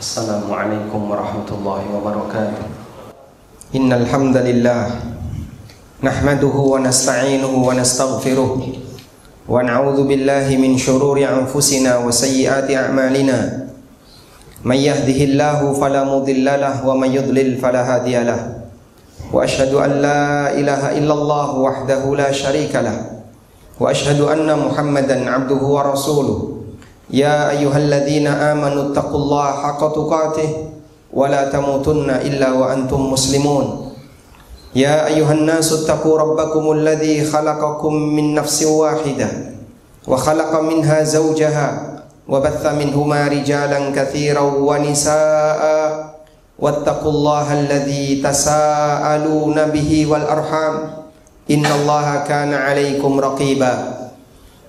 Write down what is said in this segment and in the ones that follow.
Assalamualaikum warahmatullahi wabarakatuh. Innal hamdalillah nahmaduhu wa nasta'inuhu wa nastaghfiruh wa na'udzu billahi min shururi anfusina wa sayyiati a'malina. May yahdihillahu fala mudilla lahu wa may yudlil fala hadiya lahu. Wa asyhadu an la ilaha illallah wahdahu la syarika lahu wa asyhadu anna Muhammadan 'abduhu wa rasuluh. Ya ayyuhalladzina amanu taqullaha haqqa tuqatih wa la tamutunna illa wa antum muslimun. Ya ayyuhan nasu taqu rabbakumul ladzi khalaqakum min nafsin wahidah wa khalaqa minha zawjaha wa batha minhuma rijalan katsiran wa nisaa'a wattaqullaha alladzi tasaaluna bihi wal arham innallaha kana 'alaikum raqiba.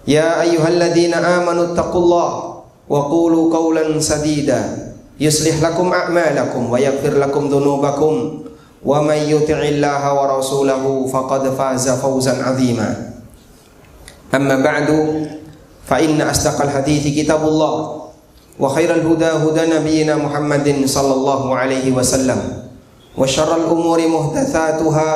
Ya ayyuhalladzina amanu taqullaha wa qulu qawlan sadida yuslih lakum a'malakum wa yaghfir lakum dhunubakum wa may yuti'illaha wa rasulahu faqad faza fawzan 'azima. Amma ba'du, fa inna asdaqal hadithi kitabullah wa khairal huda huda nabiyyina Muhammadin sallallahu alaihi wasallam wa syarral umuri muhdatsatuha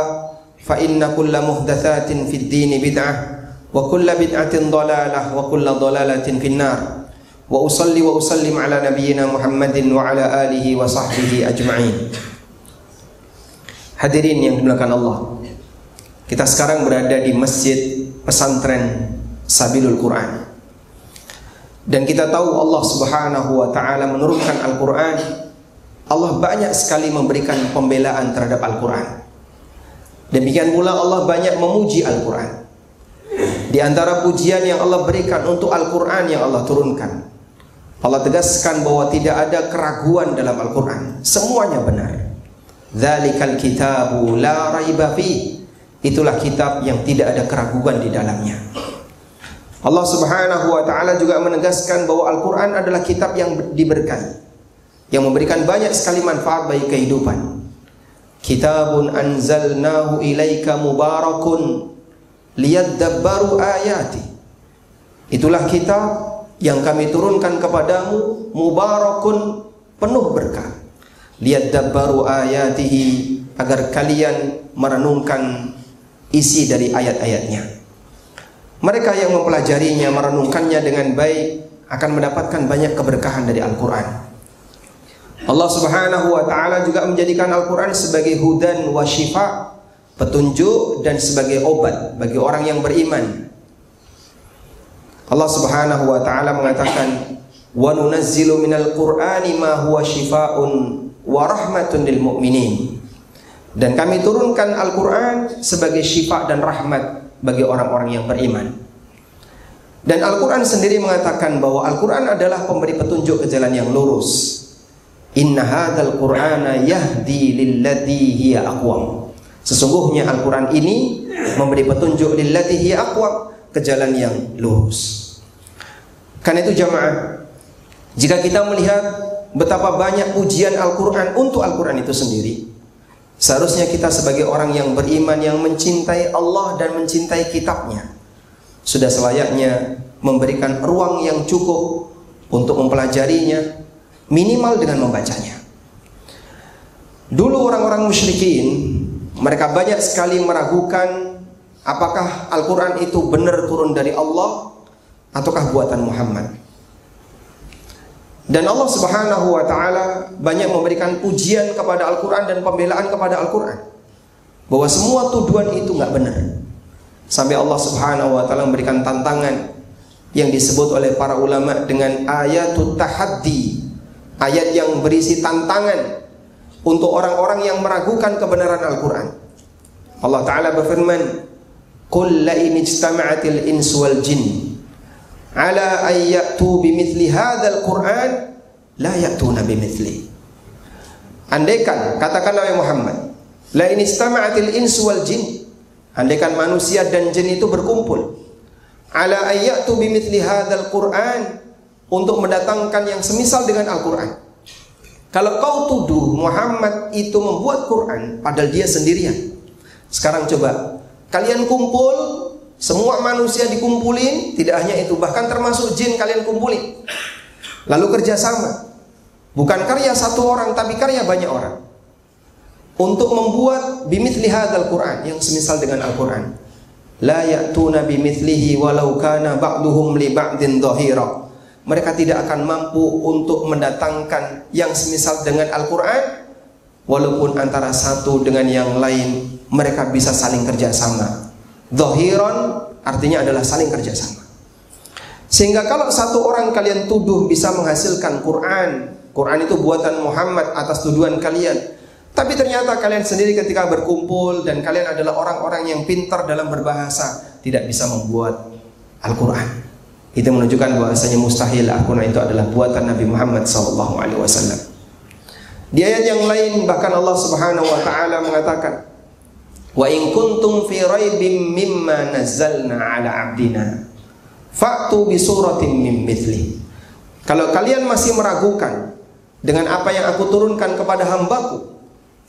fa inna kulla muhdatsatin fid dini bid'ah wa kulla bid'atin dhalalah wa kulla dhalalatin finnar. Wa usalli wa usallim ala nabiyyina Muhammadin wa ala alihi wa sahbihi ajma'in. Hadirin yang dimuliakan Allah, kita sekarang berada di Masjid Pesantren Sabilul Quran. Dan kita tahu Allah Subhanahu wa taala menurunkan Al-Quran. Allah banyak sekali memberikan pembelaan terhadap Al-Quran. Demikian pula Allah banyak memuji Al-Quran. Di antara pujian yang Allah berikan untuk Al-Quran yang Allah turunkan, Allah tegaskan bahwa tidak ada keraguan dalam Al-Quran, semuanya benar. Dzalikal kitabu la raiba fi, itulah kitab yang tidak ada keraguan di dalamnya. Allah Subhanahu wa taala juga menegaskan bahwa Al-Quran adalah kitab yang diberkahi, yang memberikan banyak sekali manfaat bagi kehidupan. Kitabun anzalnahu ilaika mubarakun liyadabbaru ayati, itulah kitab yang kami turunkan kepadamu, mubarakun, penuh berkah, liyadabbaru ayatihi, agar kalian merenungkan isi dari ayat-ayatnya. Mereka yang mempelajarinya, merenungkannya dengan baik akan mendapatkan banyak keberkahan dari Al-Quran. Allah Subhanahu wa ta'ala juga menjadikan Al-Quran sebagai hudan wa syifa, petunjuk dan sebagai obat bagi orang yang beriman. Allah Subhanahu wa taala mengatakan, "Wa nunazzilu minal Qur'ani ma huwa syifaa'un wa rahmatun lil mu'minin." Dan kami turunkan Al-Qur'an sebagai syifa dan rahmat bagi orang-orang yang beriman. Dan Al-Qur'an sendiri mengatakan bahwa Al-Qur'an adalah pemberi petunjuk ke jalan yang lurus. Inna hadzal Qur'ana yahdi lillati hiya aqwam. Sesungguhnya Al-Quran ini memberi petunjuk lillati hiya aqwam, ke jalan yang lurus. Karena itu jamaah, jika kita melihat betapa banyak pujian Al-Quran untuk Al-Quran itu sendiri, seharusnya kita sebagai orang yang beriman, yang mencintai Allah dan mencintai kitabnya, sudah selayaknya memberikan ruang yang cukup untuk mempelajarinya, minimal dengan membacanya. Dulu orang-orang musyrikin, mereka banyak sekali meragukan apakah Al-Quran itu benar turun dari Allah ataukah buatan Muhammad. Dan Allah Subhanahu wa ta'ala banyak memberikan pujian kepada Al-Quran dan pembelaan kepada Al-Quran, bahwa semua tuduhan itu nggak benar. Sampai Allah Subhanahu wa ta'ala memberikan tantangan yang disebut oleh para ulama dengan ayatut tahaddi, ayat yang berisi tantangan untuk orang-orang yang meragukan kebenaran Al-Quran. Allah Ta'ala berfirman, "Qul la in ijtama'atil insu wal jin ala an ya'tu bimithli hadzal Qur'an la ya'tuna bimithli." Andaikan, katakanlah wahai Muhammad, la in ijtama'atil insu wal jin, andaikan manusia dan jin itu berkumpul, ala an ya'tu bimithli hadzal Qur'an, untuk mendatangkan yang semisal dengan Al-Quran. Kalau kau tuduh Muhammad itu membuat Quran padahal dia sendirian. Sekarang coba kalian kumpul, semua manusia dikumpulin, tidak hanya itu, bahkan termasuk jin kalian kumpulin, lalu kerjasama Bukan karya satu orang, tapi karya banyak orang. Untuk membuat bimithli hadzal Qur'an, yang semisal dengan Al-Qur'an. La ya'tuna bimithlihi walau kana ba'duhum li ba'din dhahira. Mereka tidak akan mampu untuk mendatangkan yang semisal dengan Al-Qur'an, walaupun antara satu dengan yang lain mereka bisa saling kerjasama. Dhahiran artinya adalah saling kerjasama. Sehingga kalau satu orang kalian tuduh bisa menghasilkan Quran itu buatan Muhammad atas tuduhan kalian, tapi ternyata kalian sendiri ketika berkumpul dan kalian adalah orang-orang yang pintar dalam berbahasa, tidak bisa membuat Al-Quran, itu menunjukkan bahwasanya mustahil Al-Quran itu adalah buatan Nabi Muhammad SAW. Di ayat yang lain bahkan Allah Subhanahu wa taala mengatakan, "Wa in kuntum fi raibim mimma nazzalna ala 'abdina fa'tu bi suratin min mithli." Kalau kalian masih meragukan dengan apa yang aku turunkan kepada hambaku,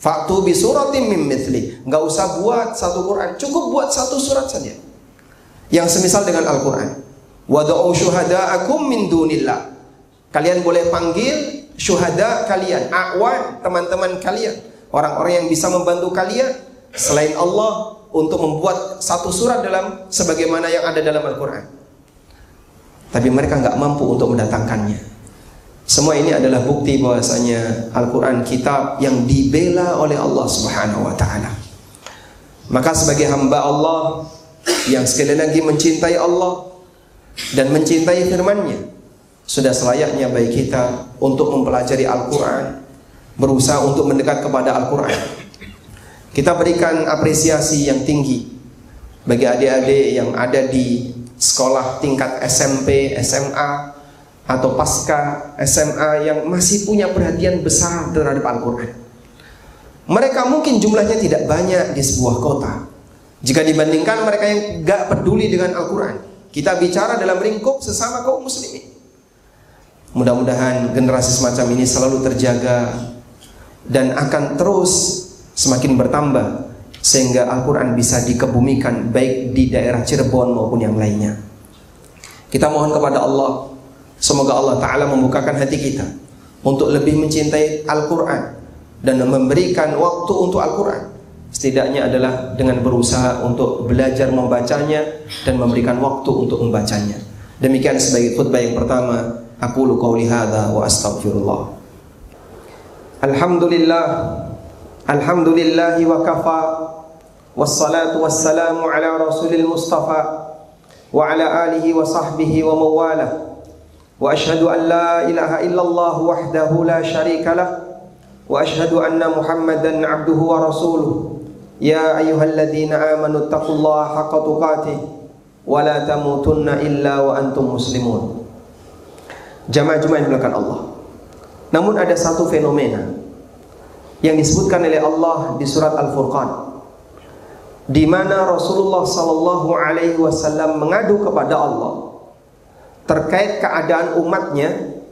fa'tu bi suratin min mithli. Enggak usah buat satu Quran, cukup buat satu surat saja yang semisal dengan Al-Quran. Wad'u syuhada'akum min dunillah. Kalian boleh panggil syuhada kalian, a'wan, teman-teman kalian, orang-orang yang bisa membantu kalian selain Allah untuk membuat satu surat dalam sebagaimana yang ada dalam Al-Quran. Tapi mereka nggak mampu untuk mendatangkannya. Semua ini adalah bukti bahwasanya Al-Quran kitab yang dibela oleh Allah Subhanahu wa taala. Maka sebagai hamba Allah yang sekali lagi mencintai Allah dan mencintai firman-Nya, sudah selayaknya bagi kita untuk mempelajari Al-Quran, berusaha untuk mendekat kepada Al-Quran. Kita berikan apresiasi yang tinggi bagi adik-adik yang ada di sekolah tingkat SMP, SMA, atau pasca SMA yang masih punya perhatian besar terhadap Al-Quran. Mereka mungkin jumlahnya tidak banyak di sebuah kota jika dibandingkan mereka yang gak peduli dengan Al-Quran. Kita bicara dalam lingkup sesama kaum muslimin. Mudah-mudahan generasi semacam ini selalu terjaga dan akan terus semakin bertambah, sehingga Al-Quran bisa dikebumikan baik di daerah Cirebon maupun yang lainnya. Kita mohon kepada Allah, semoga Allah Ta'ala membukakan hati kita untuk lebih mencintai Al-Quran dan memberikan waktu untuk Al-Quran. Setidaknya adalah dengan berusaha untuk belajar membacanya dan memberikan waktu untuk membacanya. Demikian sebagai khutbah yang pertama. Aqulu qawli hadza wa astaghfirullah. Alhamdulillahi wa kafa, wassalatu wassalamu ala rasulil mustafa wa ala alihi wa sahbihi wa mawalah. Wa ashhadu an la ilaha illallah wahdahu la syarika lah, wa ashhadu anna Muhammadan abduhu wa rasuluh. Ya ayyuhalladzina amanu taqullaha haqqa tuqatih wa la tamutunna illa wa antum muslimun. Jamaah-jamaah yang dimuliakan Allah. Namun ada satu fenomena yang disebutkan oleh Allah di surat Al-Furqan, di mana Rasulullah sallallahu alaihi wasallam mengadu kepada Allah terkait keadaan umatnya,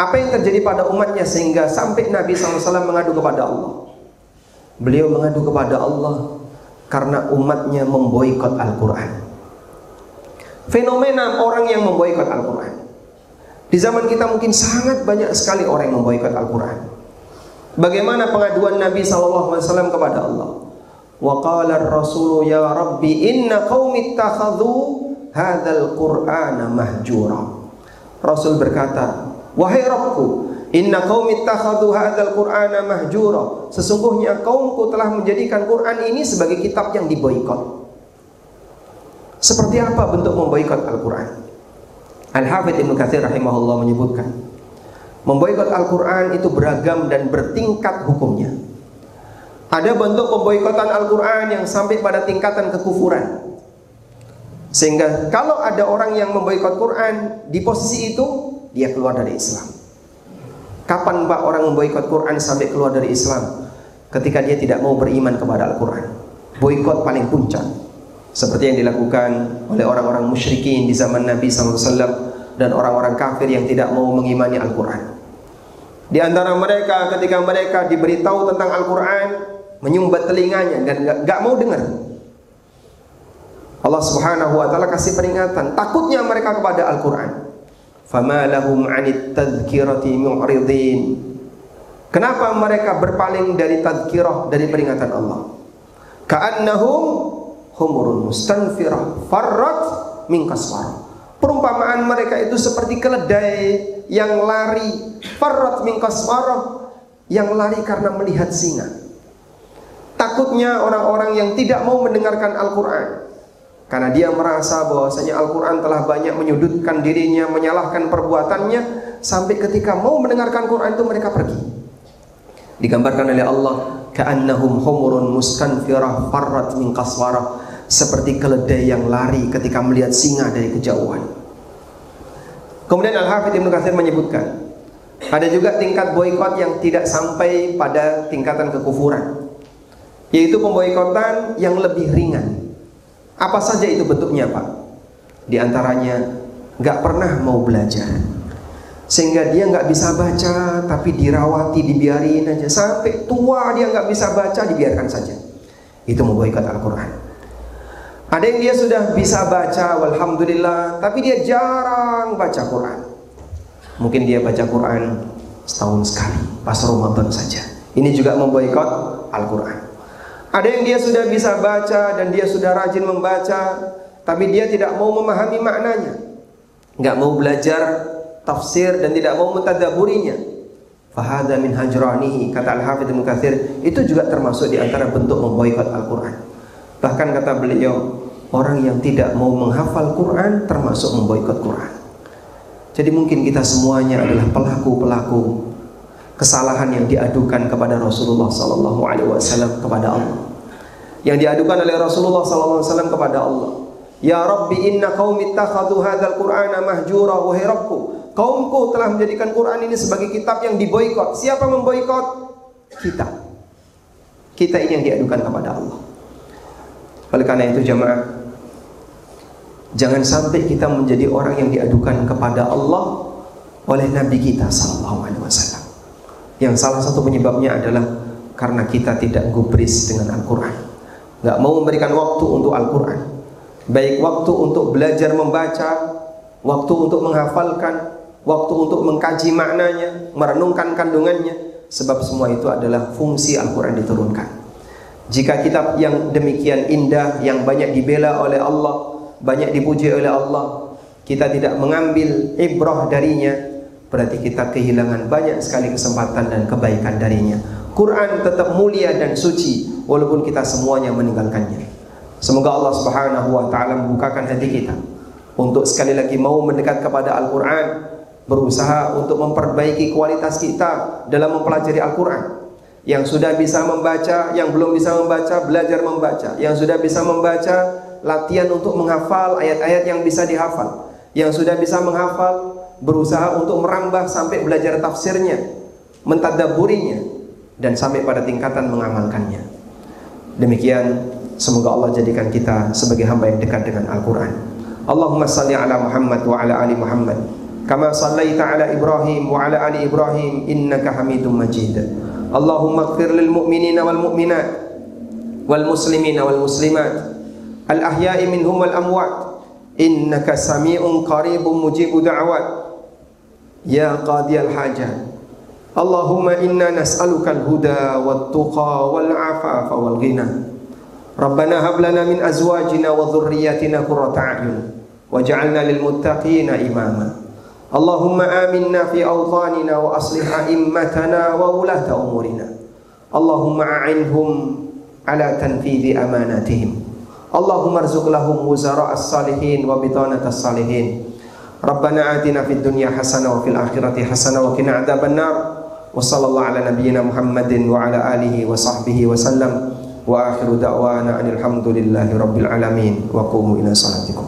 apa yang terjadi pada umatnya sehingga sampai Nabi sallallahu alaihi wasallam mengadu kepada Allah. Beliau mengadu kepada Allah karena umatnya memboikot Al-Quran. Fenomena orang yang memboikot Al-Quran. Di zaman kita mungkin sangat banyak sekali orang yang memboikot Al-Quran. Bagaimana pengaduan Nabi SAW kepada Allah? Wa qala ar-rasulu ya Rabbi inna qaumi ittakhadhu hadzal Qur'ana mahjura. Rasul berkata, wahai Rabbku, inna qaumi ittakhadhu hadzal Qur'ana mahjura. Sesungguhnya kaumku telah menjadikan Quran ini sebagai kitab yang diboikot. Seperti apa bentuk memboikot Al-Quran? Al-Hafidz Ibnu Katsir rahimahullah menyebutkan, memboikot Al-Quran itu beragam dan bertingkat hukumnya. Ada bentuk pemboikotan Al-Quran yang sampai pada tingkatan kekufuran, sehingga kalau ada orang yang memboikot Quran di posisi itu, dia keluar dari Islam. Kapan Pak orang memboikot Quran sampai keluar dari Islam? Ketika dia tidak mau beriman kepada Al-Quran. Boikot paling puncak, seperti yang dilakukan oleh orang-orang musyrikin di zaman Nabi SAW dan orang-orang kafir yang tidak mau mengimani Al-Quran. Di antara mereka ketika mereka diberitahu tentang Al-Quran, menyumbat telinganya dan gak mau dengar. Allah Subhanahu wa ta'ala kasih peringatan, takutnya mereka kepada Al-Quran. fama lahum 'anit tadhkirati mu'ridin. Kenapa mereka berpaling dari tadhkirah, dari peringatan Allah? Ka'annahum humurun mustanfirah farrat min qaswarah. Perumpamaan mereka itu seperti keledai yang lari, farrat min qaswarah, yang lari karena melihat singa. Takutnya orang-orang yang tidak mau mendengarkan Al-Quran, karena dia merasa bahwasanya Al-Quran telah banyak menyudutkan dirinya, menyalahkan perbuatannya, sampai ketika mau mendengarkan Quran itu mereka pergi. Digambarkan oleh Allah, ka'annahum humurun mustanfirah farrat min qaswarah, seperti keledai yang lari ketika melihat singa dari kejauhan. Kemudian Al-Hafidz Ibnu Katsir menyebutkan, ada juga tingkat boikot yang tidak sampai pada tingkatan kekufuran, yaitu pemboikotan yang lebih ringan. Apa saja itu bentuknya, Pak? Di antaranya nggak pernah mau belajar, sehingga dia nggak bisa baca, tapi dirawati, dibiarin aja sampai tua dia nggak bisa baca, dibiarkan saja. Itu memboikot Al-Quran. Ada yang dia sudah bisa baca, walhamdulillah, tapi dia jarang baca Quran. Mungkin dia baca Quran setahun sekali, pas Ramadan saja. Ini juga memboikot Al-Quran. Ada yang dia sudah bisa baca dan dia sudah rajin membaca, tapi dia tidak mau memahami maknanya, nggak mau belajar tafsir dan tidak mau mentadaburinya. Fahadha min hajranihi, kata Al-Hafidz Ibnu Katsir, itu juga termasuk di antara bentuk memboikot Al-Quran. Bahkan kata beliau, orang yang tidak mau menghafal Quran termasuk memboikot Quran. Jadi mungkin kita semuanya adalah pelaku-pelaku kesalahan yang diadukan kepada Rasulullah SAW kepada Allah, yang diadukan oleh Rasulullah SAW kepada Allah. Ya Rabbi inna qaumi ittakhadhu hadzal Qur'ana mahjura, wahai Rabbku, kaumku telah menjadikan Quran ini sebagai kitab yang diboikot. Siapa memboikot? Kita. Kita ini yang diadukan kepada Allah. Oleh karena itu jamaah, jangan sampai kita menjadi orang yang diadukan kepada Allah oleh Nabi kita sallallahu alaihi wasallam. Yang salah satu penyebabnya adalah karena kita tidak gubris dengan Al-Quran, nggak mau memberikan waktu untuk Al-Quran, baik waktu untuk belajar membaca, waktu untuk menghafalkan, waktu untuk mengkaji maknanya, merenungkan kandungannya. Sebab semua itu adalah fungsi Al-Quran diturunkan. Jika kitab yang demikian indah, yang banyak dibela oleh Allah, banyak dipuji oleh Allah, kita tidak mengambil ibrah darinya, berarti kita kehilangan banyak sekali kesempatan dan kebaikan darinya. Quran tetap mulia dan suci walaupun kita semuanya meninggalkannya. Semoga Allah Subhanahu wa taala membukakan hati kita untuk sekali lagi mau mendekat kepada Al-Quran, berusaha untuk memperbaiki kualitas kita dalam mempelajari Al-Quran. Yang sudah bisa membaca, yang belum bisa membaca, belajar membaca. Yang sudah bisa membaca, latihan untuk menghafal ayat-ayat yang bisa dihafal. Yang sudah bisa menghafal, berusaha untuk merambah sampai belajar tafsirnya, mentadaburinya, dan sampai pada tingkatan mengamalkannya. Demikian, semoga Allah jadikan kita sebagai hamba yang dekat dengan Al-Quran. Allahumma salli ala Muhammad wa ala ali Muhammad kama sallaita ala Ibrahim wa ala ali Ibrahim innaka Hamidum Majid. Allahumma ighfir lil mu'minina wal mu'minat wal muslimina wal muslimat al ahya'i minhum wal amwat innaka sami'un qaribun mujibud da'wat ya qadiyal hajat. Allahumma inna nas'aluka al-huda wat tuqa wal afafa wal ghina. Rabbana hab lana min azwajina wa dhurriyyatina qurrata a'yun waj'alna lil muttaqina imama. Allahumma aminna fi awtanina wa aslih a'immatana wa ulata umurina. Allahumma a'inhum ala tanfidhi amanatihim. Allahumma arzuq lahum wuzara'as salihin wa bitanatas salihin. Rabbana atina fid dunya hasanah wa fil akhirati hasanah wa qina adzaban nar. Wa sallallahu ala nabiyyina Muhammadin wa ala alihi wa sahbihi wa sallam. Wa akhiru da'wana alhamdulillahi rabbil alamin wa qumu ila salatikum.